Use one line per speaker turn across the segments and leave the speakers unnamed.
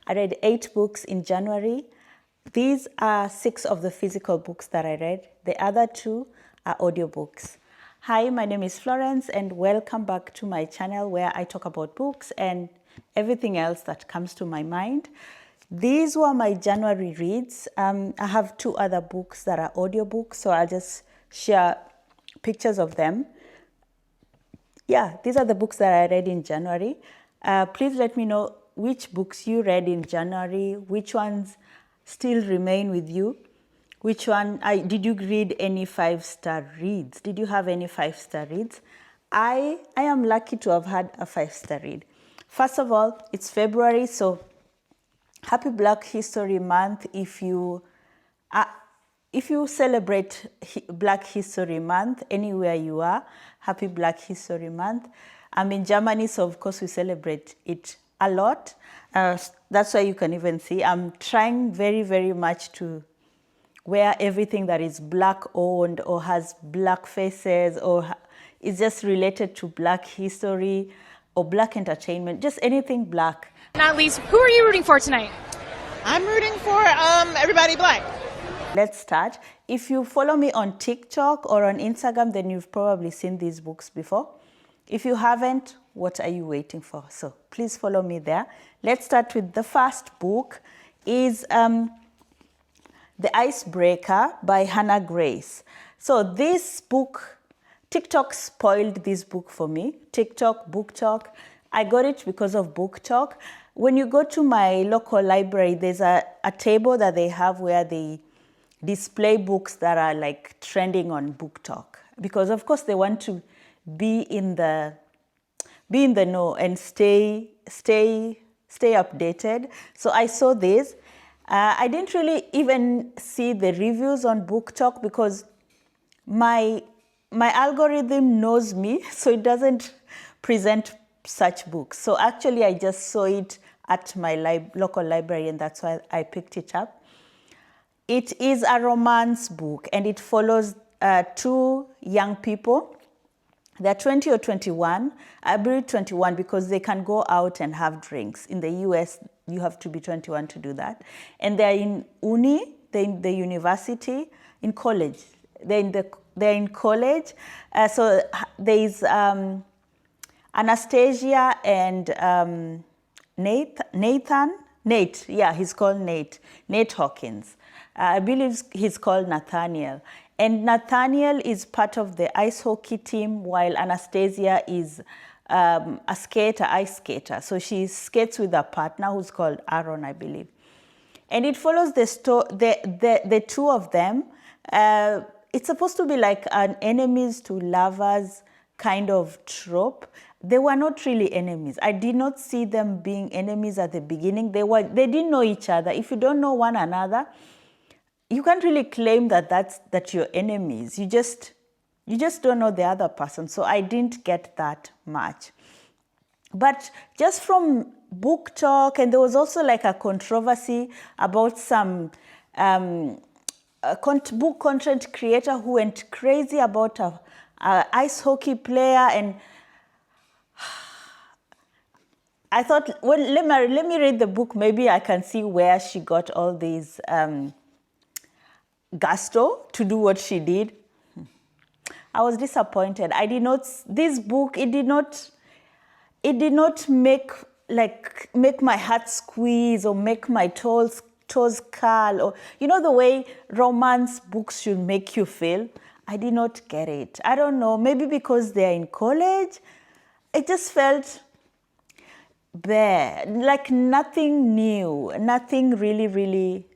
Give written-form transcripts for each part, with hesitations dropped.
I read 8 books in January. These are 6 of the physical books that I read. The other 2 are audiobooks. Hi, my name is Florence and welcome back to my channel where I talk about books and everything else that comes to my mind. These were my January reads. I have 2 other books that are audiobooks, so I'll just share pictures of them. Yeah, these are the books that I read in January. Please let me know which books you read in January, which ones still remain with you, which one, did you read any 5-star reads? Did you have any 5-star reads? I am lucky to have had a 5-star read. First of all, it's February, so happy Black History Month. If you celebrate Black History Month anywhere you are, happy Black History Month. I'm in Germany, so of course we celebrate it a lot. That's why you can even see I'm trying very, very much to wear everything that is Black owned or has Black faces or is just related to Black history or Black entertainment, just anything Black.
Not least, who are you rooting for tonight?
I'm rooting for everybody Black.
Let's start. If you follow me on TikTok or on Instagram, then you've probably seen these books before. If you haven't, what are you waiting for? So please follow me there. Let's start with the first book is The Icebreaker by Hannah Grace. So this book, TikTok spoiled this book for me. TikTok, Book Talk. I got it because of Book Talk. When you go to my local library, there's a table that they have where they display books that are like trending on Book Talk. Because of course they want to be in the know and stay updated. So I saw this. I didn't really even see the reviews on Book Talk because my algorithm knows me, so it doesn't present such books. So actually I just saw it at my local library and that's why I picked it up. It is a romance book and it follows 2 young people. They're 20 or 21. I believe 21 because they can go out and have drinks. In the US, you have to be 21 to do that. And they're in they're in the university, in college. They're in college. So there's Anastasia and Nate, yeah, he's called Nate Hawkins. I believe he's called Nathaniel. And Nathaniel is part of the ice hockey team while Anastasia is a ice skater. So she skates with a partner who's called Aaron, I believe. And it follows the 2 of them. It's supposed to be like an enemies to lovers kind of trope. They were not really enemies. I did not see them being enemies at the beginning. They didn't know each other. If you don't know one another, you can't really claim that you're enemies. You just don't know the other person. So I didn't get that much. But just from Book Talk, and there was also like a controversy about some book content creator who went crazy about a ice hockey player, and I thought, well, let me read the book. Maybe I can see where she got all these gusto to do what she did. I was disappointed. This book, it did not make my heart squeeze or make my toes curl, or you know the way romance books should make you feel. I did not get it. I don't know, maybe because they're in college. It just felt bare, like nothing new, nothing really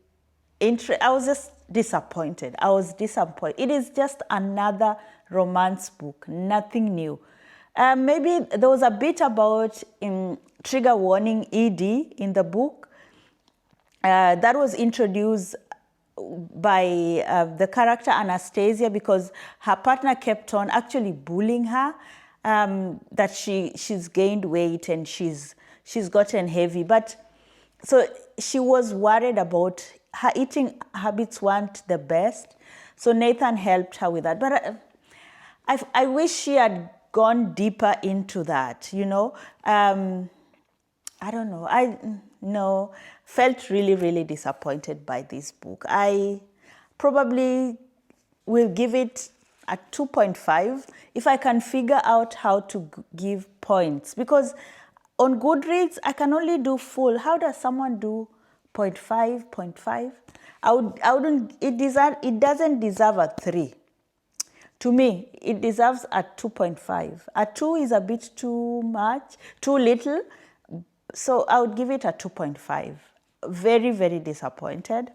interesting. I was just disappointed. It is just another romance book, nothing new. Maybe there was a bit about trigger warning ED in the book that was introduced by the character Anastasia because her partner kept on actually bullying her, that she's gained weight and she's gotten heavy. But so she was worried about her eating habits weren't the best. So Nathan helped her with that. But I wish she had gone deeper into that, you know. I don't know. no. Felt really, really disappointed by this book. I probably will give it a 2.5 if I can figure out how to give points. Because on Goodreads, I can only do full. How does someone do 0.5, 0.5? It doesn't deserve a 3. To me, it deserves a 2.5. A 2 is a bit too much, too little. So I would give it a 2.5. Very, very disappointed.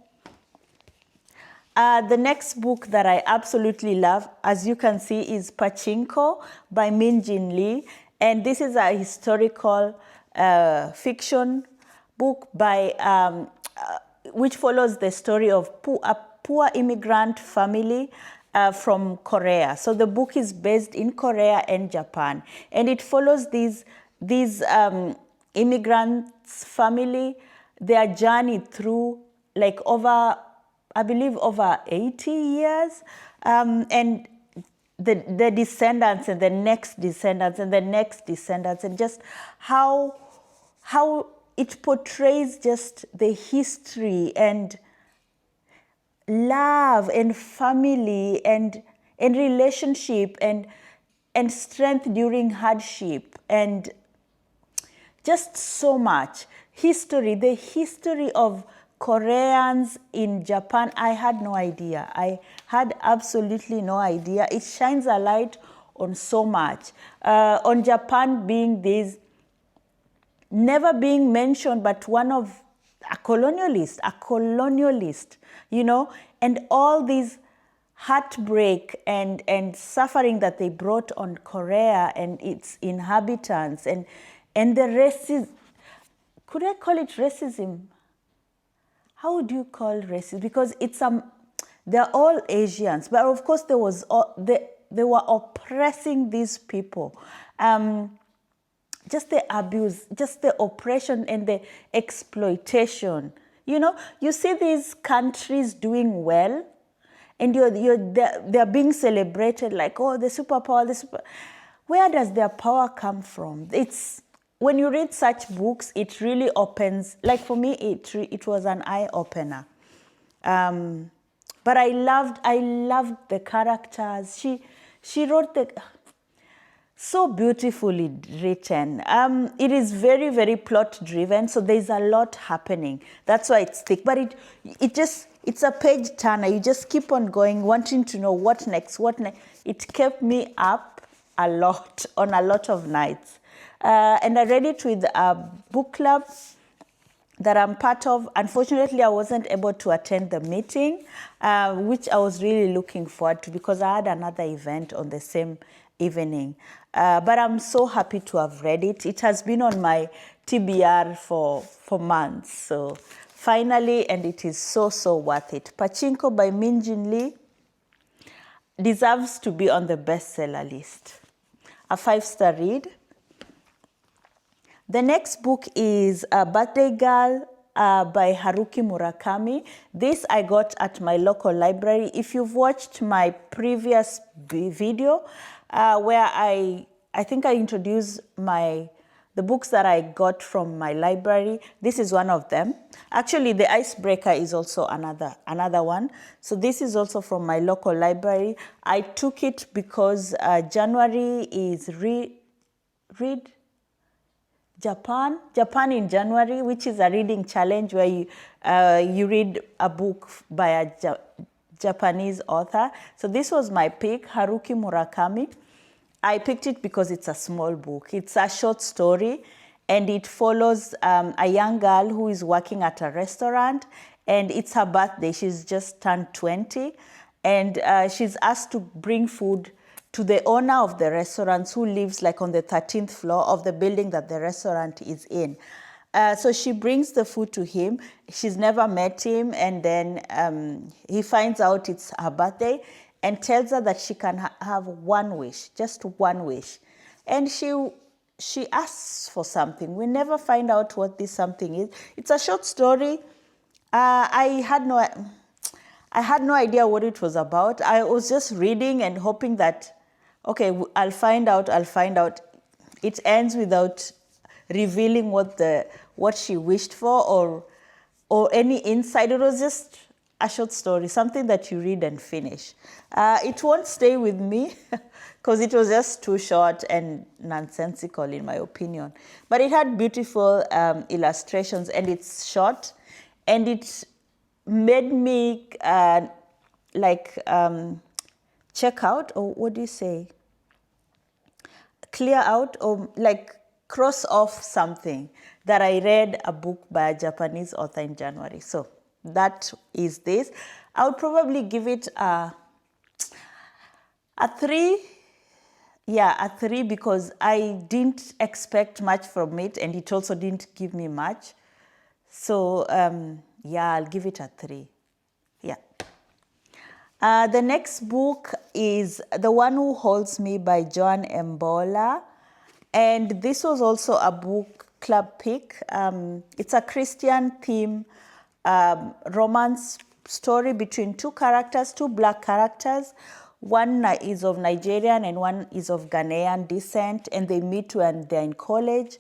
The next book that I absolutely love, as you can see, is Pachinko by Min Jin Lee. And this is a historical fiction book by which follows the story of a poor immigrant family from Korea. So the book is based in Korea and Japan. And it follows these immigrants' family, their journey through like over 80 years, and the descendants and the next descendants and the next descendants, and just how it portrays just the history and love and family and relationship and strength during hardship, and just so much history. The history of Koreans in Japan, I had no idea. I had absolutely no idea. It shines a light on so much. On Japan being this, never being mentioned, but one of a colonialist, you know, and all these heartbreak and suffering that they brought on Korea and its inhabitants, and the racism. Could I call it racism? How would you call racism? Because they're all Asians, but of course they were oppressing these people. Just the abuse, just the oppression and the exploitation. You know, you see these countries doing well, and they're being celebrated like, oh, the superpower, Where does their power come from? When you read such books, it really opens, like for me, it was an eye-opener. But I loved the characters. She wrote so beautifully written. It is very, very plot-driven, so there's a lot happening. That's why it's thick. But it's a page turner. You just keep on going, wanting to know what next. It kept me up a lot on a lot of nights. And I read it with a book club that I'm part of. Unfortunately, I wasn't able to attend the meeting, which I was really looking forward to because I had another event on the same evening. But I'm so happy to have read it. It has been on my TBR for months. So finally, and it is so worth it. Pachinko by Min Jin Lee deserves to be on the bestseller list. A 5-star read. The next book is Birthday Girl by Haruki Murakami. This I got at my local library. If you've watched my previous video where I think I introduced the books that I got from my library, this is one of them. Actually, the Icebreaker is also another one. So this is also from my local library. I took it because January is Read Japan in January, which is a reading challenge where you read a book by a Japanese author. So this was my pick, Haruki Murakami. I picked it because it's a small book. It's a short story, and it follows a young girl who is working at a restaurant, and it's her birthday. She's just turned 20, and she's asked to bring food to the owner of the restaurant, who lives like on the 13th floor of the building that the restaurant is in. So she brings the food to him. She's never met him, and then he finds out it's her birthday and tells her that she can have one wish, just one wish. And she asks for something. We never find out what this something is. It's a short story. I had no idea what it was about. I was just reading and hoping that, okay, I'll find out. It ends without revealing what what she wished for or any insight. It was just a short story, something that you read and finish. It won't stay with me because it was just too short and nonsensical in my opinion. But it had beautiful illustrations, and it's short, and it made me check out, or what do you say? Clear out, or like cross off something that I read a book by a Japanese author in January. So that is this. I would probably give it a 3. Yeah, a 3, because I didn't expect much from it, and it also didn't give me much. So yeah, I'll give it a 3. Yeah. The next book is The One Who Holds Me by Joan Mbola. And this was also a book club pick. It's a Christian theme romance story between two black characters. One is of Nigerian and one is of Ghanaian descent, and they meet when they're in college.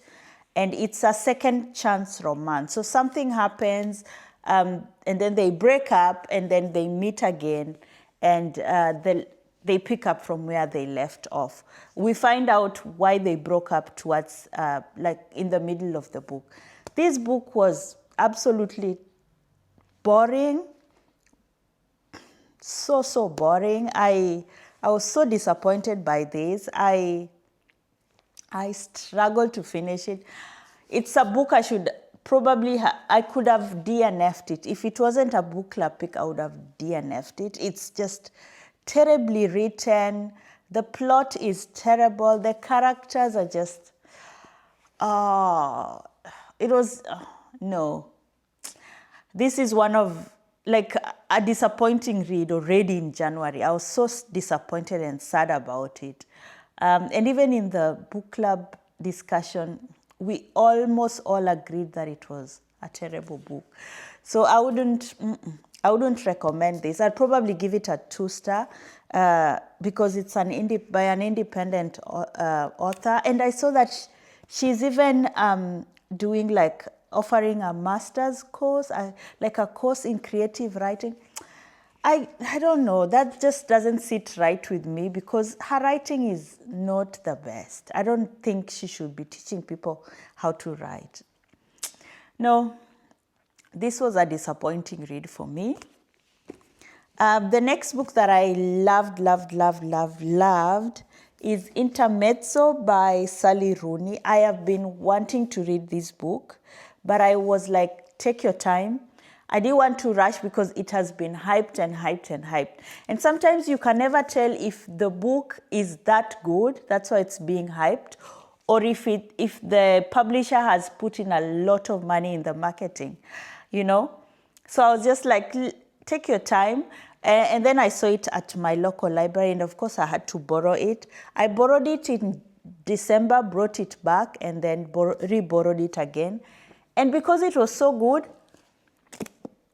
And it's a second chance romance. So something happens, and then they break up, and then they meet again, and they pick up from where they left off. We find out why they broke up towards, in the middle of the book. This book was absolutely boring. So boring. I was so disappointed by this. I struggled to finish it. It's a book I should probably I could have DNF'd it. If it wasn't a book club pick, I would have DNF'd it. It's just terribly written. The plot is terrible. The characters are just, no. This is one of, like, a disappointing read already in January. I was so disappointed and sad about it. And even in the book club discussion, we almost all agreed that it was a terrible book. So I wouldn't recommend this. I'd probably give it a 2-star because it's by an independent author. And I saw that she's even doing offering a master's course, like a course in creative writing. I don't know, that just doesn't sit right with me because her writing is not the best. I don't think she should be teaching people how to write. No, this was a disappointing read for me. The next book that I loved is Intermezzo by Sally Rooney. I have been wanting to read this book, but I was like, take your time. I didn't want to rush because it has been hyped and hyped and hyped. And sometimes you can never tell if the book is that good, that's why it's being hyped, or if the publisher has put in a lot of money in the marketing, you know? So I was just like, take your time. And then I saw it at my local library, and of course I had to borrow it. I borrowed it in December, brought it back, and then re-borrowed it again. And because it was so good,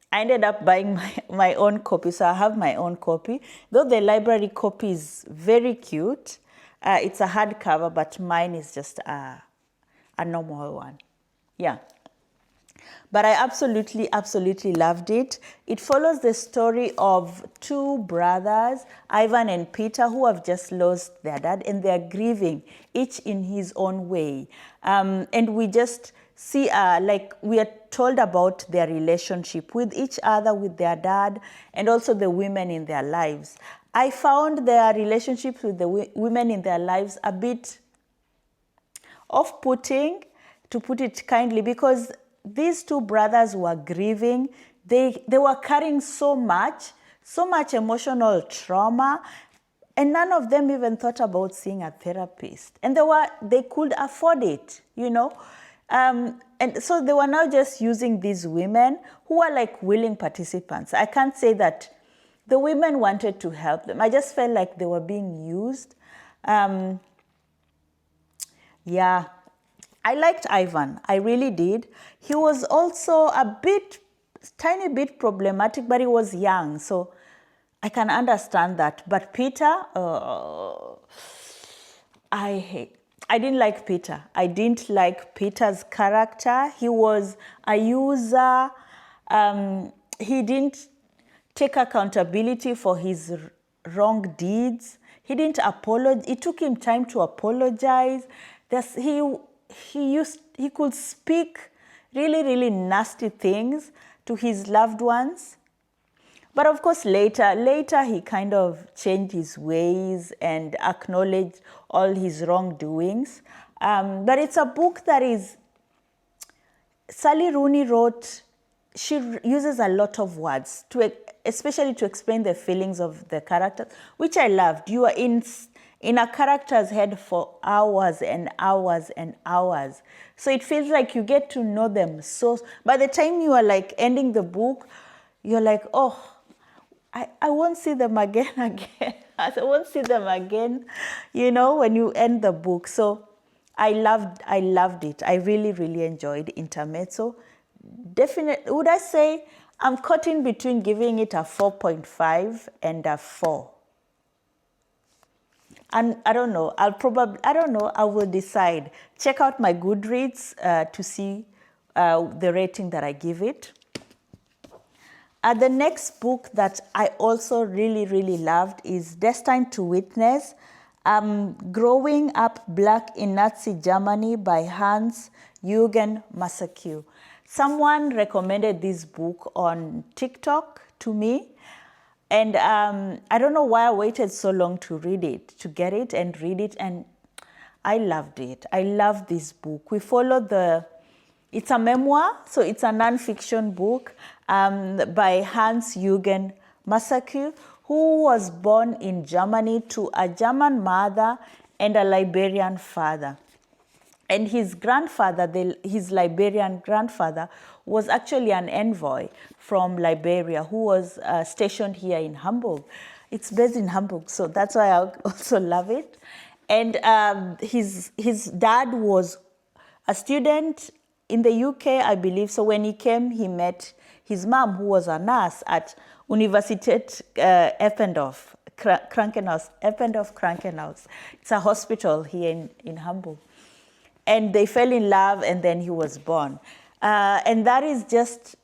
I ended up buying my own copy. So I have my own copy. Though the library copy is very cute. It's a hardcover, but mine is just a normal one. Yeah. But I absolutely loved it. It follows the story of two brothers, Ivan and Peter, who have just lost their dad, and they're grieving, each in his own way. And we just see, we are told about their relationship with each other, with their dad, and also the women in their lives. I found their relationships with the women in their lives a bit off-putting, to put it kindly, because these two brothers were grieving. They were carrying so much emotional trauma, and none of them even thought about seeing a therapist. And they could afford it, you know. And so they were now just using these women who were like willing participants. I can't say that the women wanted to help them. I just felt like they were being used. Yeah. I liked Ivan. I really did. He was also tiny bit problematic, but he was young, so I can understand that. But Peter, I didn't like Peter. I didn't like Peter's character. He was a user. He didn't take accountability for his wrong deeds. He didn't apologize. It took him time to apologize. He could speak really, really nasty things to his loved ones. But of course, later he kind of changed his ways and acknowledged all his wrongdoings. But it's a book that is, Sally Rooney wrote, she uses a lot of words, especially to explain the feelings of the characters, which I loved. You are in a character's head for hours and hours and hours. So it feels like you get to know them. So by the time you are like ending the book, you're like, oh, I won't see them again. I won't see them again, when you end the book. So I loved it. I really, really enjoyed Intermezzo. Definitely, would I say I'm caught in between giving it a 4.5 and a 4. And I don't know, I will decide. Check out my Goodreads to see the rating that I give it. The next book that I also really, really loved is Destined to Witness, Growing Up Black in Nazi Germany by Hans-Jürgen Massaquet. Someone recommended this book on TikTok to me. And I don't know why I waited so long to read it, to get it and read it. And I loved it. I love this book. We follow it's a memoir, so it's a non-fiction book by Hans-Jürgen Massaquet, who was born in Germany to a German mother and a Liberian father. And his grandfather, his Liberian grandfather, was actually an envoy from Liberia who was stationed here in Hamburg. It's based in Hamburg, so that's why I also love it. And his dad was a student in the UK, I believe. So when he came, he met his mom, who was a nurse at Universität Eppendorf, Krankenhaus. It's a hospital here in Hamburg. And they fell in love, and then he was born. And that is just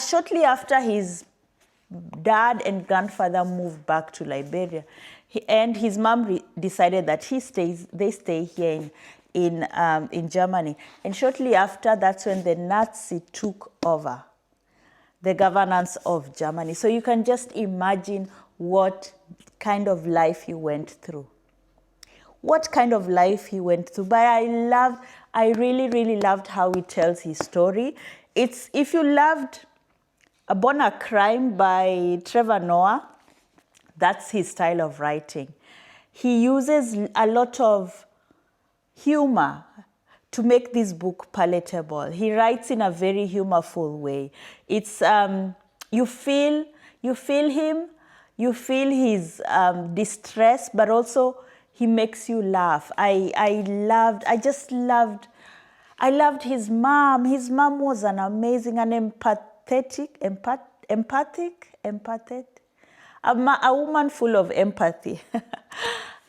shortly after his dad and grandfather moved back to Liberia. And his mom decided that they stay here in Germany. And shortly after, that's when the Nazi took over the governance of Germany. So you can just imagine what kind of life he went through. But I really, really loved how he tells his story. If you loved Born a Crime by Trevor Noah, that's his style of writing. He uses a lot of humor to make this book palatable. He writes in a very humorful way. It's you feel him, you feel his distress, but also he makes you laugh. I loved his mom. His mom was an amazing and empathic, a woman full of empathy.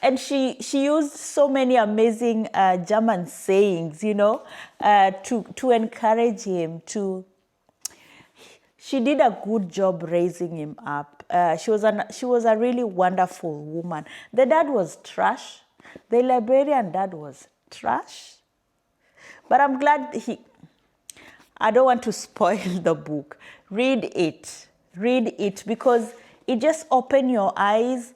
And she used so many amazing German sayings, to encourage him. She did a good job raising him up. She was a really wonderful woman. The dad was trash. The Liberian dad was trash. But I'm glad I don't want to spoil the book. Read it because it just opens your eyes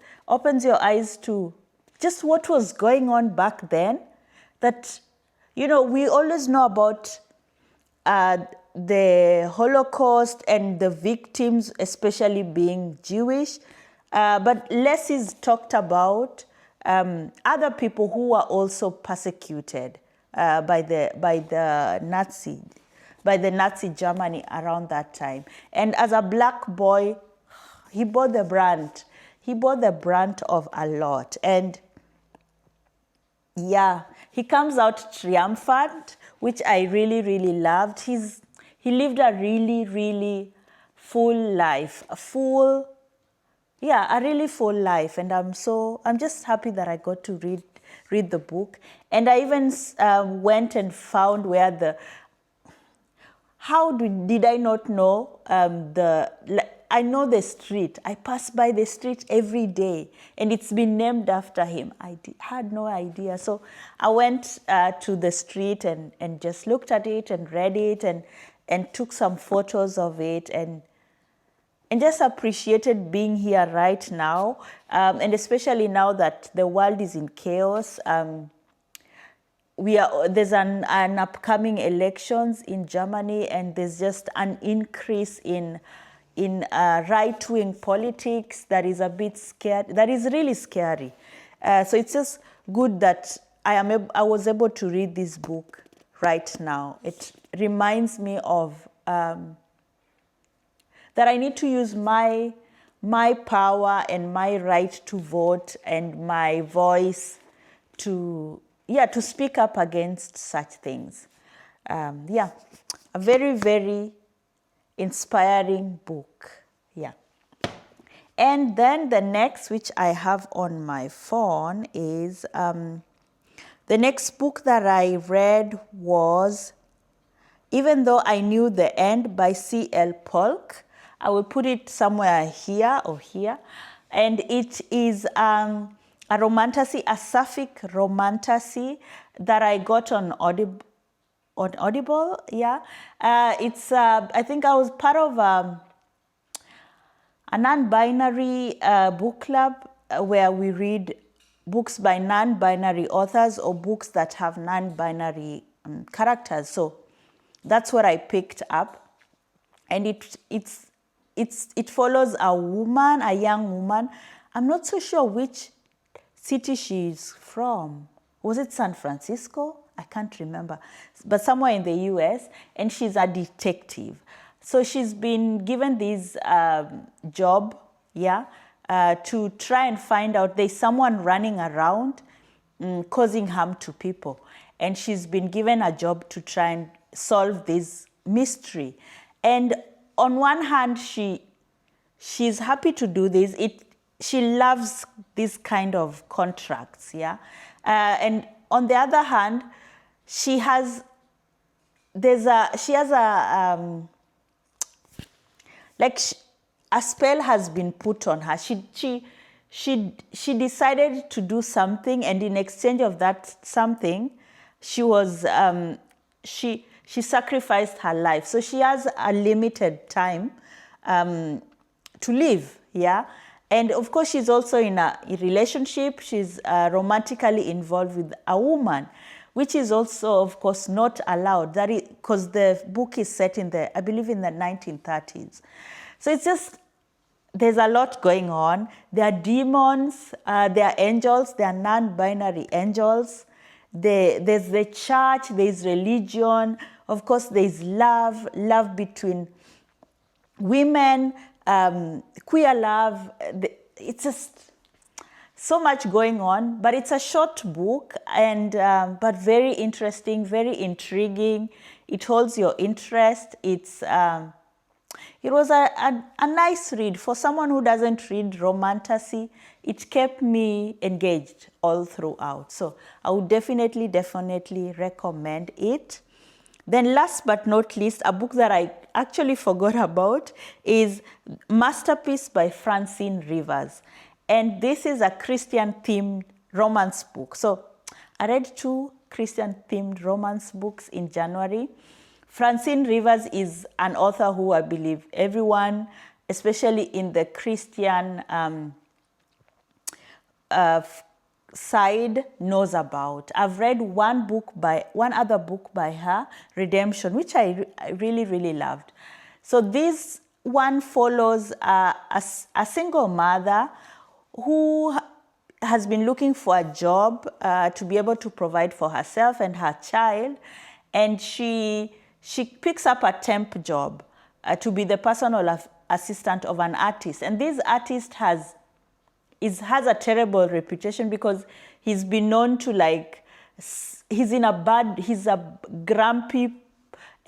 to just what was going on back then. That, we always know about the Holocaust and the victims, especially being Jewish, but less is talked about other people who were also persecuted by the Nazi Germany around that time. And as a black boy, he bore the brunt. He bore the brunt of a lot. And yeah, he comes out triumphant, which I really, really loved. He lived a really, really full life, a really full life, and I'm just happy that I got to read the book. And I even went and found where did I not know I know the street. I pass by the street every day, and it's been named after him. Had no idea. So I went to the street and just looked at it and read it and took some photos of it and just appreciated being here right now, and especially now that the world is in chaos. There's an upcoming elections in Germany, and there's just an increase in right-wing politics that is a bit scary. That is really scary. So it's just good that I was able to read this book right now. It reminds me of that I need to use my power and my right to vote and my voice to speak up against such things. A very, very inspiring book. Yeah. And then the next, which I have on my phone, is the next book that I read was Even Though I Knew the End by C.L. Polk. I will put it somewhere here or here. And it is a romantasy, a sapphic romantasy that I got on Audible. Yeah. It's, I think I was part of a non-binary book club where we read books by non-binary authors or books that have non-binary characters. So that's what I picked up. And it follows a woman, a young woman. I'm not so sure which city she's from. Was it San Francisco? I can't remember. But somewhere in the US, and she's a detective. So she's been given this job, to try and find out there's someone running around causing harm to people. And she's been given a job to try and solve this mystery. And on one hand, she's happy to do this. She loves this kind of contracts, and on the other hand, she has a spell has been put on her. She decided to do something, and in exchange of that something, she sacrificed her life. So she has a limited time to live, And of course, she's also in a relationship. She's romantically involved with a woman, which is also, of course, not allowed. That is because the book is set I believe, in the 1930s. So it's just, there's a lot going on. There are demons, there are angels, there are non-binary angels. There's the church, there's religion. Of course, there's love between women, queer love. It's just so much going on, but it's a short book, and but very interesting, very intriguing. It holds your interest. It was a nice read for someone who doesn't read romantasy. It kept me engaged all throughout. So I would definitely recommend it. Then last but not least, a book that I actually forgot about is Masterpiece by Francine Rivers. And this is a Christian-themed romance book. So I read 2 Christian-themed romance books in January. Francine Rivers is an author who I believe everyone, especially in the Christian side, knows about. I've read one other book by her, Redemption, which I really, really loved. So this one follows a single mother who has been looking for a job to be able to provide for herself and her child, and she picks up a temp job to be the personal assistant of an artist. And this artist has a terrible reputation because he's been known to he's a grumpy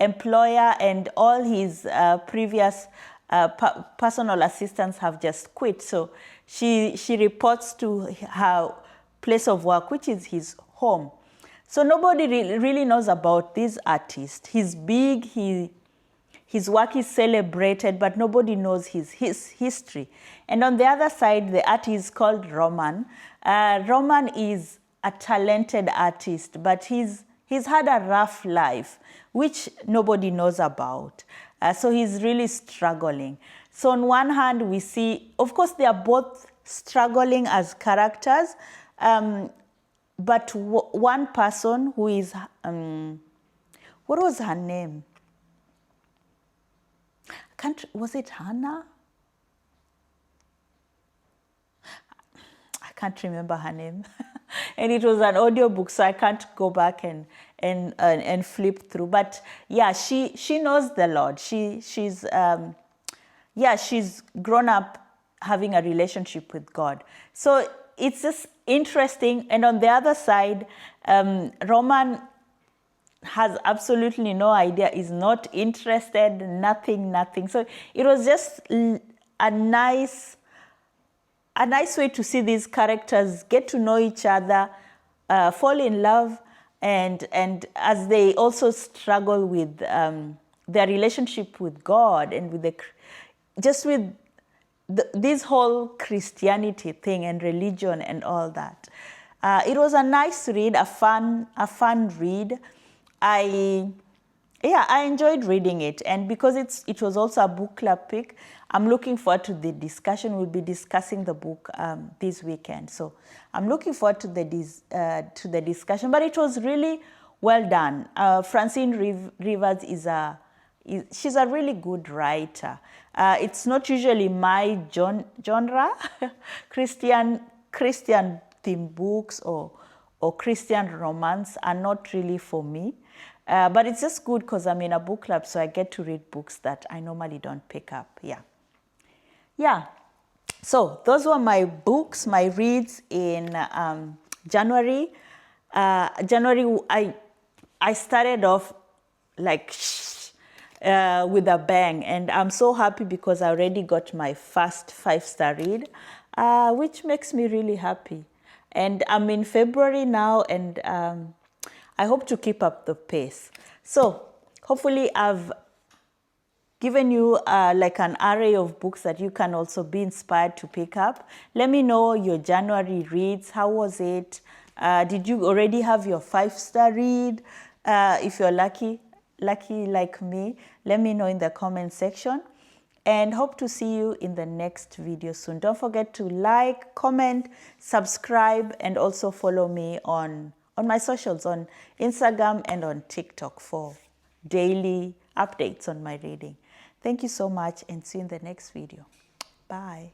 employer, and all his previous personal assistants have just quit. So she reports to her place of work, which is his home. So nobody really knows about this artist. He's big, his work is celebrated, but nobody knows his history. And on the other side, the artist is called Roman. Roman is a talented artist, but he's had a rough life, which nobody knows about. So he's really struggling. So on one hand, we see, of course, they are both struggling as characters, but one person who is, what was her name? Was it Hannah? I can't remember her name. And it was an audiobook, so I can't go back and flip through. But yeah, she knows the Lord. She's grown up having a relationship with God. So it's just interesting. And on the other side, Roman has absolutely no idea, is not interested, nothing. So it was just a nice way to see these characters get to know each other, fall in love, and as they also struggle with their relationship with God and with this whole Christianity thing and religion and all that. It was a nice read, a fun read. I enjoyed reading it, and because it was also a book club pick, I'm looking forward to the discussion. We'll be discussing the book this weekend, so I'm looking forward to the discussion. But it was really well done. Francine Rivers she's a really good writer. It's not usually my genre. Christian themed books or Christian romance are not really for me. But it's just good because I'm in a book club, so I get to read books that I normally don't pick up. Yeah. So those were my books, my reads in January. January, I started off like with a bang, and I'm so happy because I already got my first 5-star read, which makes me really happy. And I'm in February now, and I hope to keep up the pace. So hopefully I've given you like an array of books that you can also be inspired to pick up. Let me know your January reads. How was it? Did you already have your 5-star read? If you're lucky like me, let me know in the comment section. And hope to see you in the next video soon. Don't forget to like, comment, subscribe, and also follow me on my socials, on Instagram and on TikTok for daily updates on my reading. Thank you so much, and see you in the next video. Bye.